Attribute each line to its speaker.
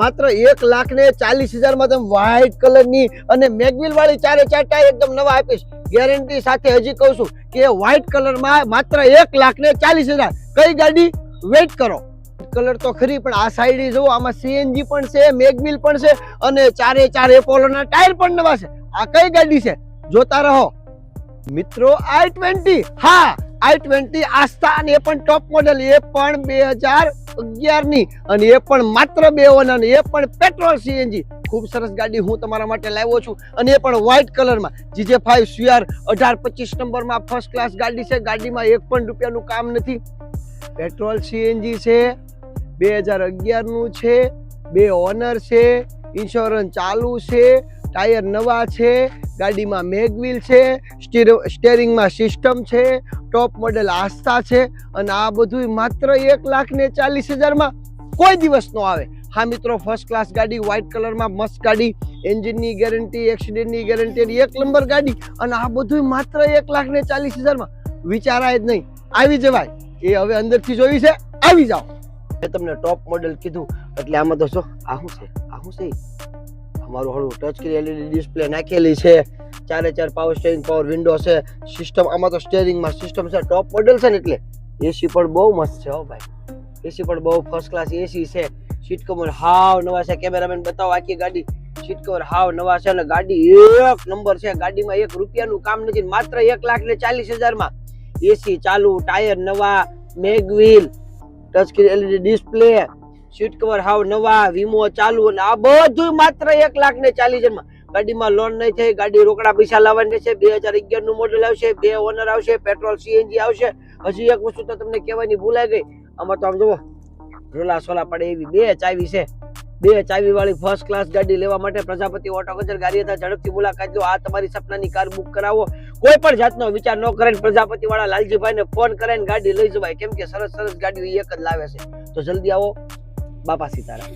Speaker 1: માત્ર 1,40,000 માં તમે વ્હાઈટ કલરની અને મેગવિલ વાળી ચારે ચાર ટાયર એકદમ નવા આપીશ ગેરંટી સાથે. હજી કહું છું કે વ્હાઈટ કલરમાં માત્ર 1,40,000. કઈ ગાડી? વેઇટ કરો. કલર તો ખરી પણ આ સાઈડ જુઓ, આમાં સીએનજી પણ છે, મેગવિલ પણ છે અને ચારે ચાર એપોલોના ટાયર પણ નવા છે. આ કઈ ગાડી છે? જોતા રહો મિત્રો. i20. હા, i20 આસ્થા, અને એ પણ ટોપ મોડેલ, એ પણ 2011 ની, અને એ પણ માત્ર 2 ઓનર, એ પણ પેટ્રોલ સીએનજી. ખૂબ સરસ ગાડી હું તમારા માટે લાવ્યો છું, અને એ પણ વ્હાઈટ કલરમાં. GJ5 CR 1825 નંબરમાં ફર્સ્ટ ક્લાસ ગાડી છે. ગાડીમાં એક પણ રૂપિયાનું કામ નથી. પેટ્રોલ સીએનજી છે, 2011 નું છે, 2 ઓનર છે, ઇન્સ્યોરન્સ ચાલુ છે, ટાયર નવા છે, ગાડીમાં મેગવિલ છે, સ્ટીયરિંગમાં સિસ્ટમ છે, ટોપ મોડેલ આસ્થા છે, અને આ બધું માત્ર 1,40,000 માં કોઈ દિવસ નો આવે. હા મિત્રો, ફર્સ્ટ ક્લાસ ગાડી, વ્હાઈટ કલરમાં મસ્ત ગાડી, એન્જિનની ગેરંટી, એક્સિડન્ટની ગેરંટી, એક નંબર ગાડી, અને આ બધું માત્ર 1,40,000 માં. વિચારાય જ નહીં, આવી જવાય. એ હવે અંદરથી જોઈ છે, આવી જાઓ. મેં તમને ટોપ મોડેલ કીધું એટલે આમાં તો શું આ શું છે અમારું હળવું ટચ સ્ક્રીન LED ડિસ્પ્લે નાખેલી છે, ચારે ચાર પાવર સ્ટીયરિંગ, પાવર વિન્ડો છે, સિસ્ટમ આમાં તો સ્ટીયરિંગમાં સિસ્ટમ છે, ટોપ મોડેલ છે ને એટલે એસી પણ બહુ મસ્ત છે. હો ભાઈ, એસી પણ બહુ ફર્સ્ટ ક્લાસ એસી છે. સીટ કવર હાવ નવા છે. કેમેરામેન બતાવો આખી ગાડી. સીટ કવર હાવ નવા છે, અને ગાડી એક નંબર છે. ગાડીમાં એક રૂપિયાનું કામ નથી. માત્ર 1,40,000 માં એસી ચાલુ, ટાયર નવા, mag wheel, touch screen LED display, seat cover હાવ નવા, વીમો ચાલુ, અને આ બધું માત્ર 1,40,000 માં. ગાડીમાં લોન નહીં થઈ, ગાડી રોકડા પૈસા લાવવાની છે. 2011 નું મોડેલ આવશે, 2 ઓનર આવશે, પેટ્રોલ સીએનજી આવશે. હજી એક વસ્તુ તો તમને કહેવાની ભૂલાઈ ગઈ, આમાં તો આમ જુઓ રોલા સોલા પડે એવી 2 ચાવી છે. 2 ચાવી વાળી ફર્સ્ટ ક્લાસ ગાડી લેવા માટે પ્રજાપતિ ઓટો ગજર ગારિયાધાર ઝડપથી મુલાકાત લો. આ તમારી સપનાની કાર બુક કરાવો. કોઈ પણ જાતનો વિચાર ન કરે, પ્રજાપતિ વાળા લાલજીભાઈને ફોન કરીને ગાડી લઈ જવાય, કેમ કે સરસ સરસ ગાડીઓ એક જ લાવે છે. તો જલ્દી આવો. બાપા સીતારામ.